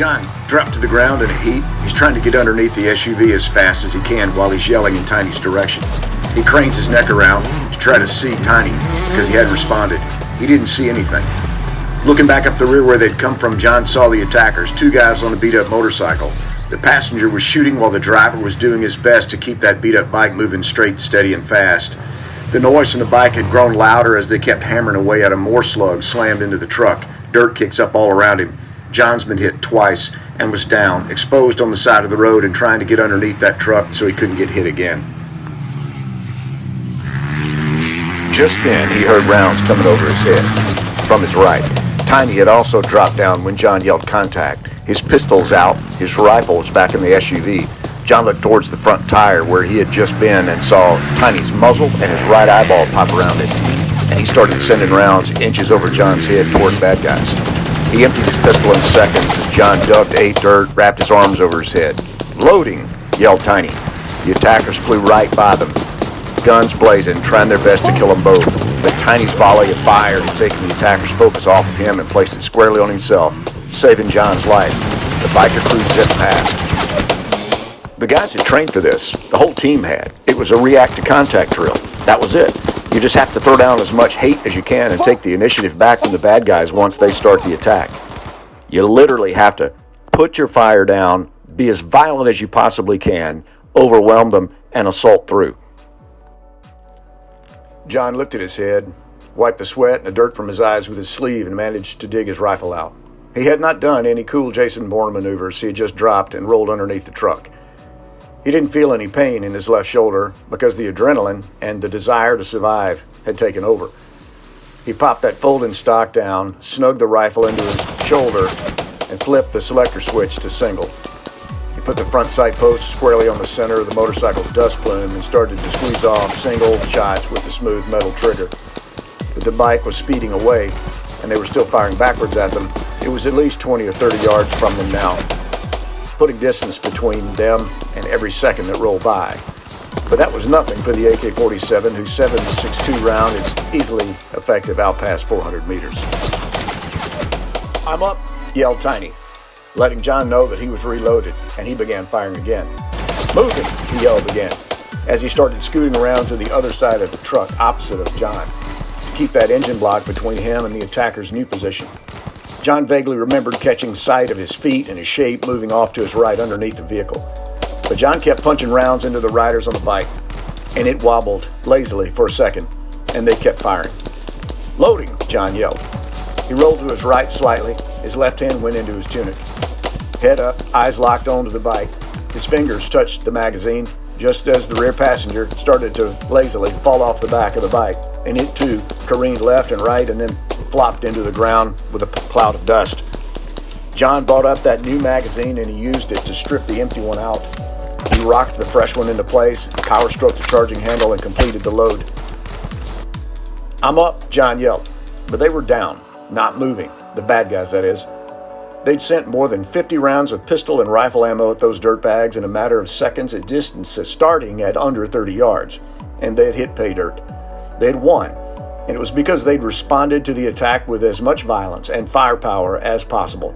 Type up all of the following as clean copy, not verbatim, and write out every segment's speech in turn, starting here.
John dropped to the ground in a heap. He's trying to get underneath the SUV as fast as he can while he's yelling in Tiny's direction. He cranes his neck around to try to see Tiny because he hadn't responded. He didn't see anything. Looking back up the rear where they'd come from, John saw the attackers, 2 guys on a beat-up motorcycle. The passenger was shooting while the driver was doing his best to keep that beat-up bike moving straight, steady, and fast. The noise from the bike had grown louder as they kept hammering away at him. More slugs slammed into the truck. Dirt kicks up all around him. John's been hit twice and was down, exposed on the side of the road and trying to get underneath that truck so he couldn't get hit again. Just then, he heard rounds coming over his head from his right. Tiny had also dropped down when John yelled contact. His pistol's out, his rifle was back in the SUV. John looked towards the front tire where he had just been and saw Tiny's muzzle and his right eyeball pop around it. And he started sending rounds inches over John's head toward the bad guys. He emptied his pistol in seconds as John dug to 8 dirt, wrapped his arms over his head. "Loading!" yelled Tiny. The attackers flew right by them, guns blazing, trying their best to kill them both. But Tiny's volley of fire had taken the attackers' focus off of him and placed it squarely on himself, saving John's life. The biker crew zipped past. The guys had trained for this. The whole team had. It was a react-to-contact drill. That was it. You just have to throw down as much hate as you can and take the initiative back from the bad guys once they start the attack. You literally have to put your fire down, be as violent as you possibly can, overwhelm them, and assault through. John lifted his head, wiped the sweat and the dirt from his eyes with his sleeve, and managed to dig his rifle out. He had not done any cool Jason Bourne maneuvers. He had just dropped and rolled underneath the truck. He didn't feel any pain in his left shoulder because the adrenaline and the desire to survive had taken over. He popped that folding stock down, snugged the rifle into his shoulder, and flipped the selector switch to single. He put the front sight post squarely on the center of the motorcycle's dust plume and started to squeeze off single shots with the smooth metal trigger. But the bike was speeding away, and they were still firing backwards at them. It was at least 20 or 30 yards from them now, putting distance between them and every second that rolled by. But that was nothing for the AK-47, whose 7.62 round is easily effective out past 400 meters. "I'm up," yelled Tiny, letting John know that he was reloaded, and he began firing again. "Moving," he yelled again, as he started scooting around to the other side of the truck opposite of John, to keep that engine block between him and the attacker's new position. John vaguely remembered catching sight of his feet and his shape moving off to his right underneath the vehicle. But John kept punching rounds into the riders on the bike, and it wobbled lazily for a second, and they kept firing. "Loading," John yelled. He rolled to his right slightly. His left hand went into his tunic. Head up, eyes locked onto the bike. His fingers touched the magazine just as the rear passenger started to lazily fall off the back of the bike, and it too careened left and right and then flopped into the ground with a cloud of dust. John brought up that new magazine and he used it to strip the empty one out. He rocked the fresh one into place, power stroked the charging handle, and completed the load. "I'm up," John yelled. But they were down, not moving. The bad guys, that is. They'd sent more than 50 rounds of pistol and rifle ammo at those dirtbags in a matter of seconds at distances starting at under 30 yards, and they had hit pay dirt. They had won, and it was because they'd responded to the attack with as much violence and firepower as possible.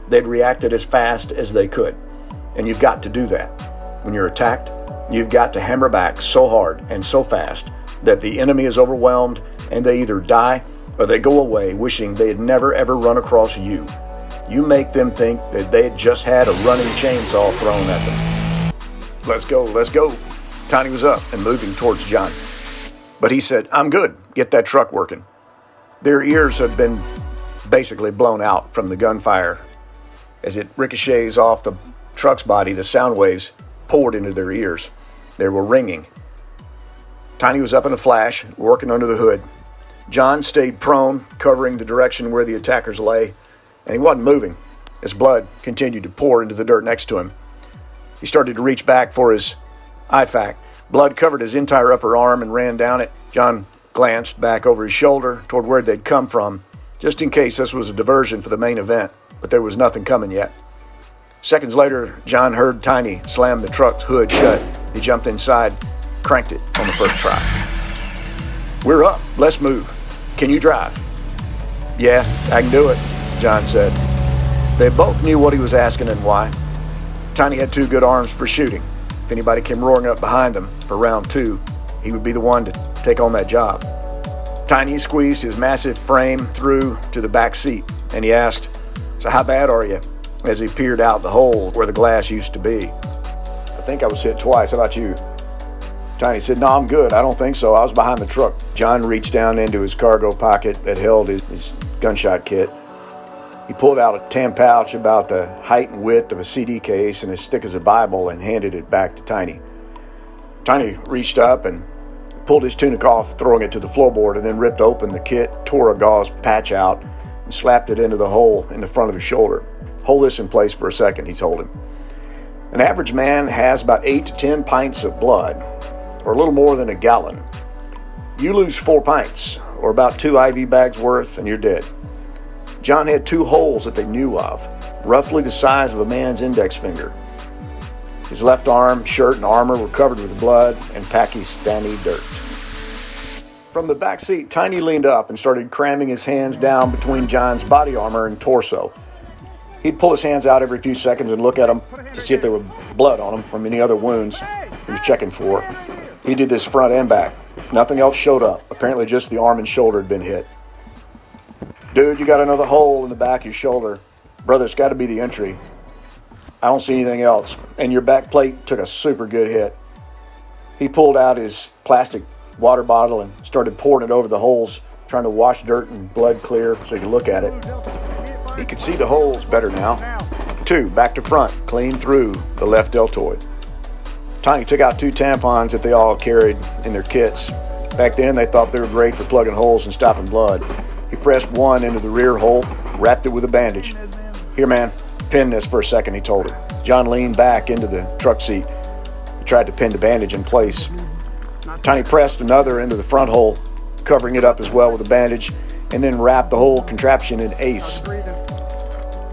They'd reacted as fast as they could, and you've got to do that. When you're attacked, you've got to hammer back so hard and so fast that the enemy is overwhelmed and they either die or they go away wishing they had never ever run across you. You make them think that they had just had a running chainsaw thrown at them. Let's go, let's go." Tiny was up and moving towards John. But he said, "I'm good. Get that truck working." Their ears had been basically blown out from the gunfire. As it ricochets off the truck's body, the sound waves poured into their ears. They were ringing. Tiny was up in a flash, working under the hood. John stayed prone, covering the direction where the attackers lay, and he wasn't moving as blood continued to pour into the dirt next to him. He started to reach back for his IFAK. Blood covered his entire upper arm and ran down it. John glanced back over his shoulder toward where they'd come from, just in case this was a diversion for the main event, but there was nothing coming yet. Seconds later, John heard Tiny slam the truck's hood shut. He jumped inside, cranked it on the first try. "We're up. Let's move. Can you drive?" "Yeah, I can do it," John said. They both knew what he was asking and why. Tiny had 2 good arms for shooting. If anybody came roaring up behind him for round 2, he would be the one to take on that job. Tiny squeezed his massive frame through to the back seat, and he asked, "So how bad are you?" as he peered out the hole where the glass used to be. "I think I was hit twice. How about you?" Tiny said, "No, I'm good. I don't think so. I was behind the truck." John reached down into his cargo pocket that held his gunshot kit. He pulled out a tan pouch about the height and width of a CD case and as thick as a Bible and handed it back to Tiny. Tiny reached up and pulled his tunic off, throwing it to the floorboard, and then ripped open the kit, tore a gauze patch out, and slapped it into the hole in the front of his shoulder. "Hold this in place for a second," he told him. An average man has about 8 to 10 pints of blood, or a little more than a gallon. You lose 4 pints, or about 2 IV bags worth, and you're dead. John had 2 holes that they knew of, roughly the size of a man's index finger. His left arm, shirt, and armor were covered with blood and Pakistani dirt. From the back seat, Tiny leaned up and started cramming his hands down between John's body armor and torso. He'd pull his hands out every few seconds and look at them to see if there was blood on them from any other wounds he was checking for. He did this front and back. Nothing else showed up. Apparently just the arm and shoulder had been hit. "Dude, you got another hole in the back of your shoulder. Brother, it's got to be the entry. I don't see anything else. And your back plate took a super good hit." He pulled out his plastic water bottle and started pouring it over the holes, trying to wash dirt and blood clear so he could look at it. He could see the holes better now. 2, back to front, clean through the left deltoid. Tiny took out 2 tampons that they all carried in their kits. Back then, they thought they were great for plugging holes and stopping blood. He pressed one into the rear hole, wrapped it with a bandage. "Here, man, pin this for a second," he told her. John leaned back into the truck seat. He tried to pin the bandage in place. Tiny pressed another into the front hole, covering it up as well with a bandage, and then wrapped the whole contraption in ACE.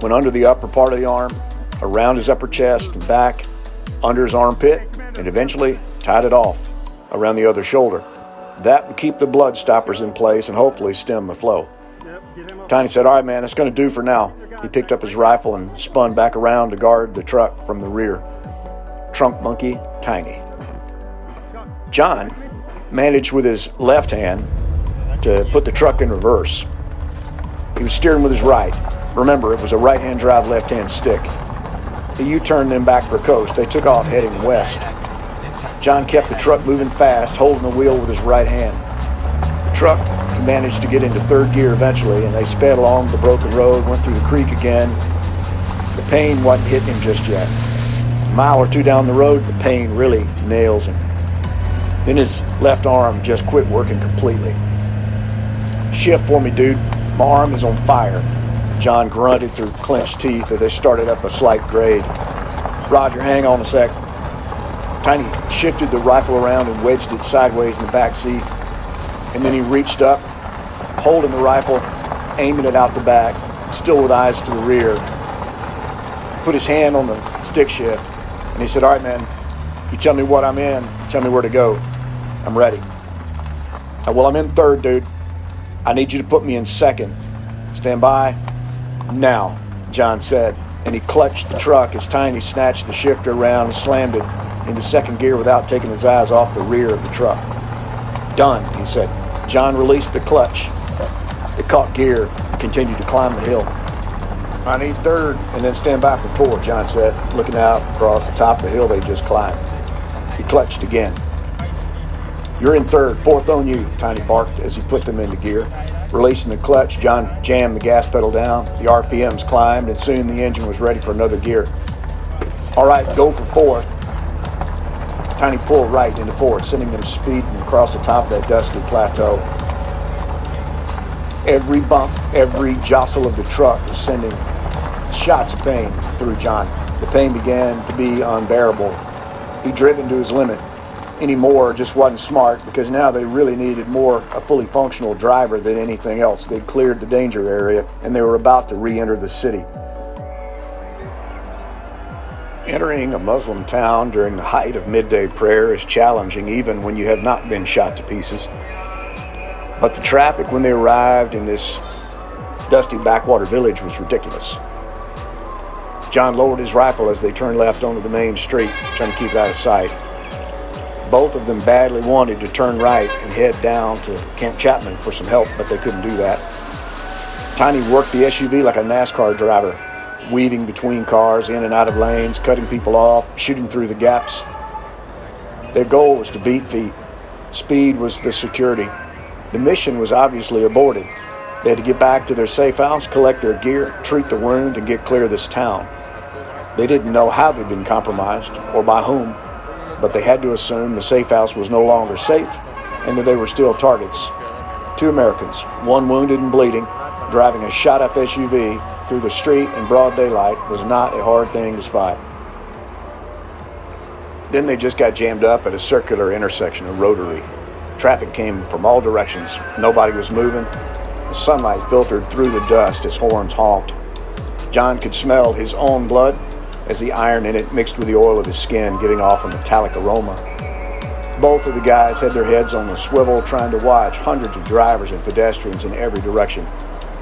Went under the upper part of the arm, around his upper chest and back, under his armpit, and eventually tied it off around the other shoulder. That would keep the blood stoppers in place and hopefully stem the flow. Tiny said, "All right, man, that's going to do for now." He picked up his rifle and spun back around to guard the truck from the rear. Trunk monkey, Tiny. John managed with his left hand to put the truck in reverse. He was steering with his right. Remember, it was a right-hand drive, left-hand stick. He U-turned them back for coast. They took off heading west. John kept the truck moving fast, holding the wheel with his right hand. The truck managed to get into 3rd gear eventually, and they sped along the broken road, went through the creek again. The pain wasn't hitting him just yet. A mile or 2 down the road, the pain really nails him. Then his left arm just quit working completely. "Shift for me, dude. My arm is on fire." John grunted through clenched teeth as they started up a slight grade. "Roger, hang on a sec." Tiny shifted the rifle around and wedged it sideways in the back seat. And then he reached up, holding the rifle, aiming it out the back, still with eyes to the rear. Put his hand on the stick shift, and he said, "All right, man, you tell me what I'm in, tell me where to go. I'm ready." "Well, I'm in 3rd, dude. I need you to put me in 2nd. Stand by. Now," John said, and he clutched the truck as Tiny snatched the shifter around and slammed it into 2nd gear without taking his eyes off the rear of the truck. "Done," he said. John released the clutch. It caught gear and continued to climb the hill. "I need 3rd, and then stand by for 4, John said, looking out across the top of the hill they just climbed. He clutched again. "You're in 3rd, 4th on you," Tiny barked as he put them into gear. Releasing the clutch, John jammed the gas pedal down. The RPMs climbed, and soon the engine was ready for another gear. "All right, go for 4th. Tiny pulled right into 4th, sending them speeding across the top of that dusty plateau. Every bump, every jostle of the truck was sending shots of pain through John. The pain began to be unbearable. He'd driven to his limit. Any more just wasn't smart, because now they really needed a fully functional driver than anything else. They'd cleared the danger area, and they were about to re-enter the city. Entering a Muslim town during the height of midday prayer is challenging even when you have not been shot to pieces. But the traffic when they arrived in this dusty backwater village was ridiculous. John lowered his rifle as they turned left onto the main street, trying to keep it out of sight. Both of them badly wanted to turn right and head down to Camp Chapman for some help, but they couldn't do that. Tiny worked the SUV like a NASCAR driver, weaving between cars, in and out of lanes, cutting people off, shooting through the gaps. Their goal was to beat feet. Speed was the security. The mission was obviously aborted. They had to get back to their safe house, collect their gear, treat the wound, and get clear of this town. They didn't know how they'd been compromised or by whom, but they had to assume the safe house was no longer safe and that they were still targets. 2 Americans, one wounded and bleeding, driving a shot-up SUV through the street in broad daylight was not a hard thing to spot. Then they just got jammed up at a circular intersection, a rotary. Traffic came from all directions. Nobody was moving. The sunlight filtered through the dust as horns honked. John could smell his own blood as the iron in it mixed with the oil of his skin, giving off a metallic aroma. Both of the guys had their heads on the swivel, trying to watch hundreds of drivers and pedestrians in every direction.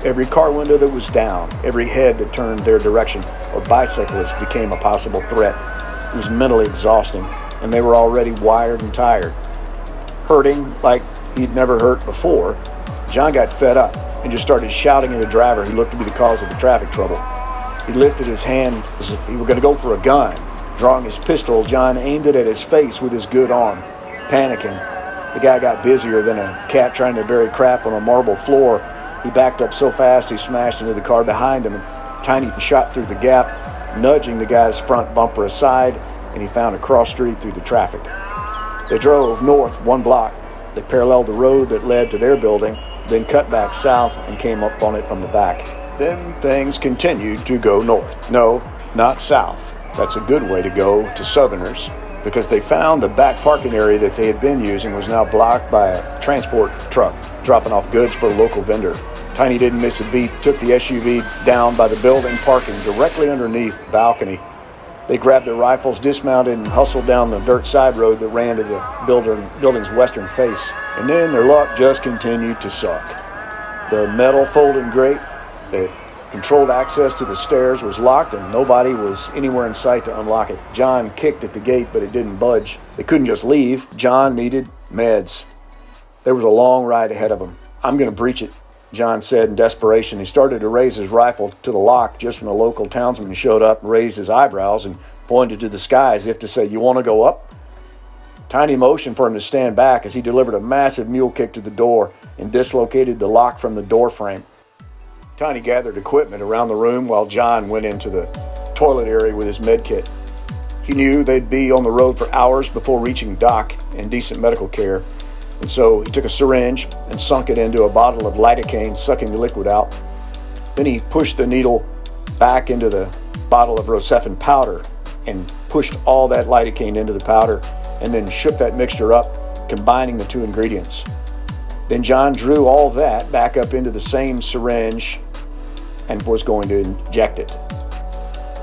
Every car window that was down, every head that turned their direction or bicyclist became a possible threat. It was mentally exhausting, and they were already wired and tired. Hurting like he'd never hurt before, John got fed up and just started shouting at a driver who looked to be the cause of the traffic trouble. He lifted his hand as if he were going to go for a gun. Drawing his pistol, John aimed it at his face with his good arm. Panicking, the guy got busier than a cat trying to bury crap on a marble floor. He backed up so fast he smashed into the car behind him, and Tiny shot through the gap, nudging the guy's front bumper aside, and he found a cross street through the traffic. They drove north 1 block. They paralleled the road that led to their building, then cut back south and came up on it from the back. Then things continued to go north. No, not south. That's a good way to go to Southerners, because they found the back parking area that they had been using was now blocked by a transport truck dropping off goods for a local vendor. Tiny didn't miss a beat, took the SUV down by the building, parking directly underneath the balcony. They grabbed their rifles, dismounted, and hustled down the dirt side road that ran to the building's western face. And then their luck just continued to suck. The metal folding grate that controlled access to the stairs was locked, and nobody was anywhere in sight to unlock it. John kicked at the gate, but it didn't budge. They couldn't just leave. John needed meds. There was a long ride ahead of him. "I'm going to breach it," John said in desperation. He started to raise his rifle to the lock just when a local townsman showed up, raised his eyebrows, and pointed to the sky as if to say, "You want to go up?" Tiny motioned for him to stand back as he delivered a massive mule kick to the door and dislocated the lock from the door frame. Tiny gathered equipment around the room while John went into the toilet area with his med kit. He knew they'd be on the road for hours before reaching dock and decent medical care, and so he took a syringe and sunk it into a bottle of lidocaine, sucking the liquid out. Then he pushed the needle back into the bottle of Rocephin powder and pushed all that lidocaine into the powder, and then shook that mixture up, combining the 2 ingredients. Then John drew all that back up into the same syringe and was going to inject it.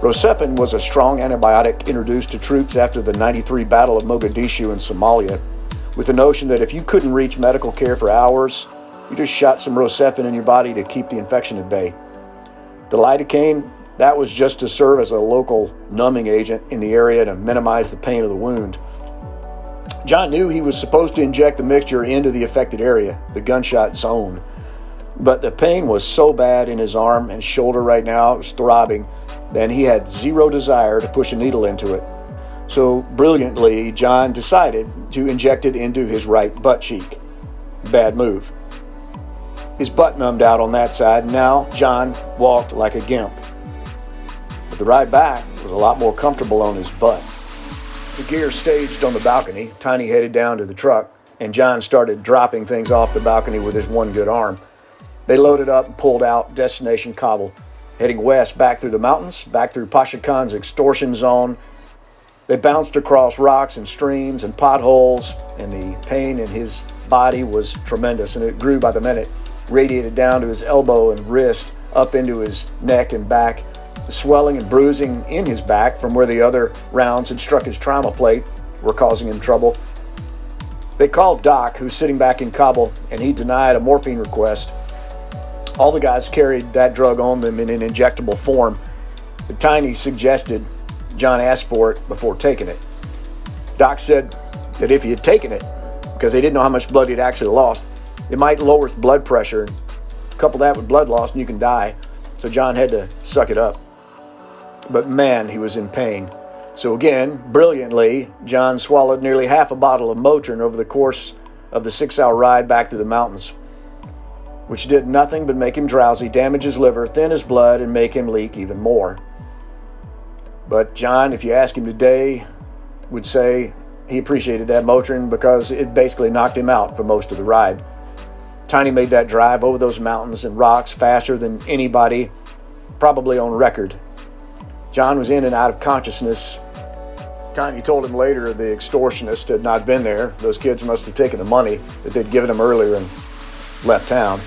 Rocephin was a strong antibiotic introduced to troops after the '93 Battle of Mogadishu in Somalia, with the notion that if you couldn't reach medical care for hours, you just shot some Rocephin in your body to keep the infection at bay. The lidocaine, that was just to serve as a local numbing agent in the area to minimize the pain of the wound. John knew he was supposed to inject the mixture into the affected area, the gunshot zone. But the pain was so bad in his arm and shoulder right now, it was throbbing, that he had zero desire to push a needle into it. So brilliantly, John decided to inject it into his right butt cheek. Bad move. His butt numbed out on that side, and now John walked like a gimp. But the ride back was a lot more comfortable on his butt. The gear staged on the balcony, Tiny headed down to the truck, and John started dropping things off the balcony with his one good arm. They loaded up and pulled out, destination Kabul, heading west back through the mountains, back through Pasha Khan's extortion zone. They bounced across rocks and streams and potholes, and the pain in his body was tremendous, and it grew by the minute, radiated down to his elbow and wrist, up into his neck and back. The swelling and bruising in his back from where the other rounds had struck his trauma plate were causing him trouble. They called Doc, who's sitting back in Kabul, and he denied a morphine request. All the guys carried that drug on them in an injectable form. The Tiny suggested John asked for it before taking it. Doc said that if he had taken it, because they didn't know how much blood he'd actually lost, it might lower his blood pressure. Couple that with blood loss and you can die. So John had to suck it up. But man, he was in pain. So again, brilliantly, John swallowed nearly half a bottle of Motrin over the course of the 6-hour ride back to the mountains, which did nothing but make him drowsy, damage his liver, thin his blood, and make him leak even more. But John, if you ask him today, would say he appreciated that Motrin because it basically knocked him out for most of the ride. Tiny made that drive over those mountains and rocks faster than anybody probably on record. John was in and out of consciousness. Tiny told him later the extortionist had not been there. Those kids must have taken the money that they'd given him earlier and left town.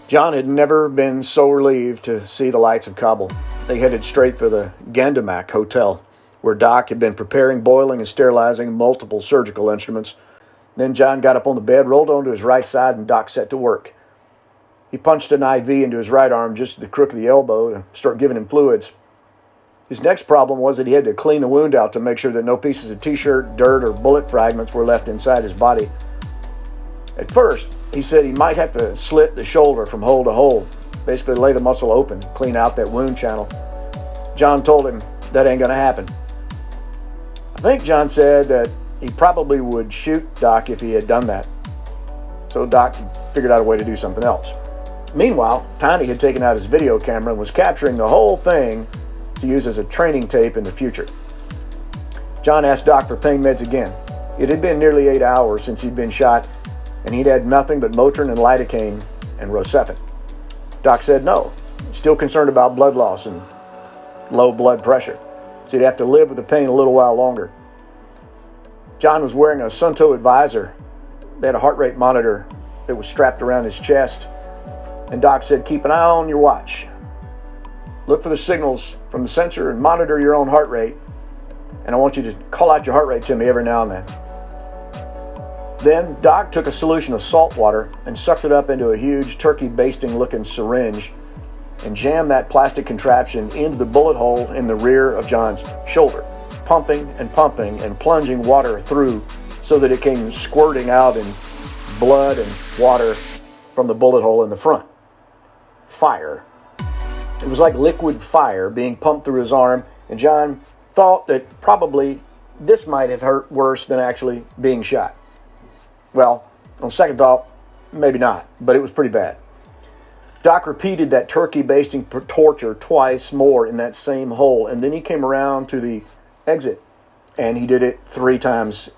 John had never been so relieved to see the lights of Kabul. They headed straight for the Gandamak Hotel, where Doc had been preparing, boiling, and sterilizing multiple surgical instruments. Then John got up on the bed, rolled onto his right side, and Doc set to work. He punched an IV into his right arm just at the crook of the elbow to start giving him fluids. His next problem was that he had to clean the wound out to make sure that no pieces of t-shirt, dirt, or bullet fragments were left inside his body. At first, he said he might have to slit the shoulder from hole to hole, basically lay the muscle open, clean out that wound channel. John told him that ain't going to happen. I think John said that he probably would shoot Doc if he had done that. So Doc figured out a way to do something else. Meanwhile, Tiny had taken out his video camera and was capturing the whole thing to use as a training tape in the future. John asked Doc for pain meds again. It had been nearly 8 hours since he'd been shot, and he'd had nothing but Motrin and lidocaine and Rocephin. Doc said no, still concerned about blood loss and low blood pressure, so he'd have to live with the pain a little while longer. John was wearing a Sunto Advisor. They had a heart rate monitor that was strapped around his chest, and Doc said, keep an eye on your watch. Look for the signals from the sensor and monitor your own heart rate, and I want you to call out your heart rate to me every now and then. Then Doc took a solution of salt water and sucked it up into a huge turkey basting looking syringe and jammed that plastic contraption into the bullet hole in the rear of John's shoulder, pumping and plunging water through so that it came squirting out in blood and water from the bullet hole in the front. Fire. It was like liquid fire being pumped through his arm, and John thought that probably this might have hurt worse than actually being shot. Well, on second thought, maybe not, but it was pretty bad. Doc repeated that turkey basting torture twice more in that same hole, and then he came around to the exit, and he did it 3 times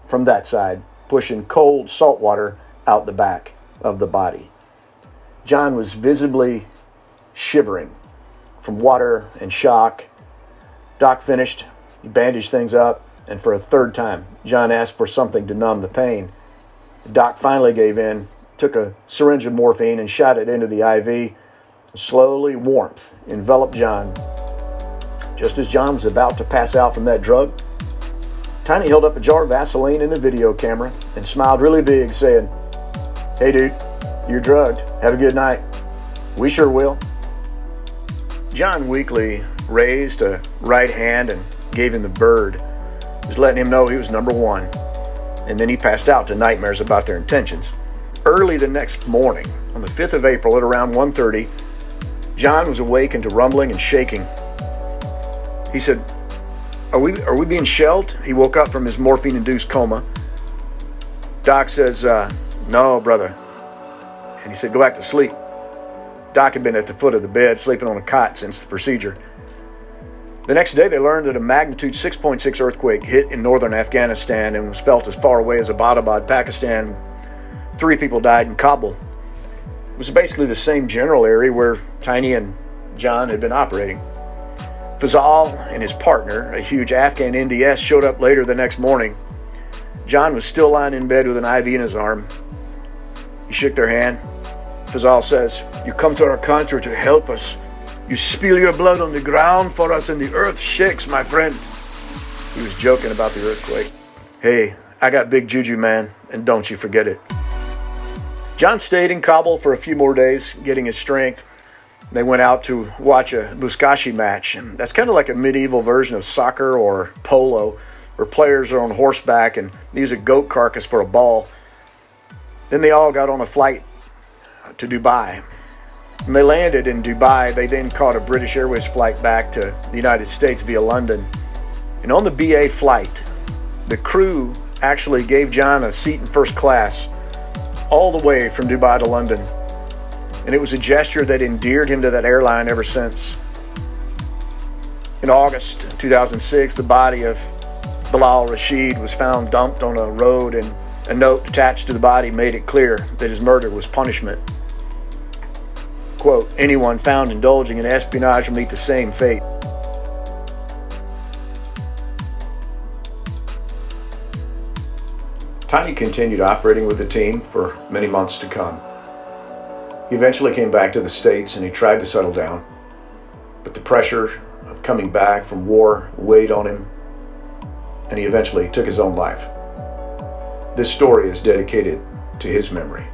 from that side, pushing cold salt water out the back of the body. John was visibly shivering from water and shock. Doc finished, he bandaged things up, and for a 3rd time, John asked for something to numb the pain. Doc finally gave in, took a syringe of morphine and shot it into the IV. Slowly, warmth enveloped John. Just as John was about to pass out from that drug, Tiny held up a jar of Vaseline in the video camera and smiled really big, saying, "Hey dude, you're drugged. Have a good night." "We sure will." John weakly raised a right hand and gave him the bird, just letting him know he was number 1. And then he passed out to nightmares about their intentions. Early the next morning, on the 5th of April at around 1:30, John was awakened to rumbling and shaking. He said, Are we being shelled?" He woke up from his morphine-induced coma. Doc says, "No, brother." And he said, "Go back to sleep." Doc had been at the foot of the bed, sleeping on a cot since the procedure. The next day, they learned that a magnitude 6.6 earthquake hit in northern Afghanistan and was felt as far away as Abbottabad, Pakistan. 3 people died in Kabul. It was basically the same general area where Tiny and John had been operating. Fazal and his partner, a huge Afghan NDS, showed up later the next morning. John was still lying in bed with an IV in his arm. He shook their hand. Fazal says, "You come to our country to help us. You spill your blood on the ground for us and the earth shakes, my friend." He was joking about the earthquake. "Hey, I got big juju, man, and don't you forget it." John stayed in Kabul for a few more days, getting his strength. They went out to watch a buskashi match, and that's kind of like a medieval version of soccer or polo, where players are on horseback and use a goat carcass for a ball. Then they all got on a flight to Dubai. When they landed in Dubai, they then caught a British Airways flight back to the United States via London. And on the BA flight, the crew actually gave John a seat in first class all the way from Dubai to London. And it was a gesture that endeared him to that airline ever since. In August 2006, the body of Bilal Rashid was found dumped on a road, and a note attached to the body made it clear that his murder was punishment. Quote, anyone found indulging in espionage will meet the same fate. Tiny continued operating with the team for many months to come. He eventually came back to the States and he tried to settle down, but the pressure of coming back from war weighed on him, and he eventually took his own life. This story is dedicated to his memory.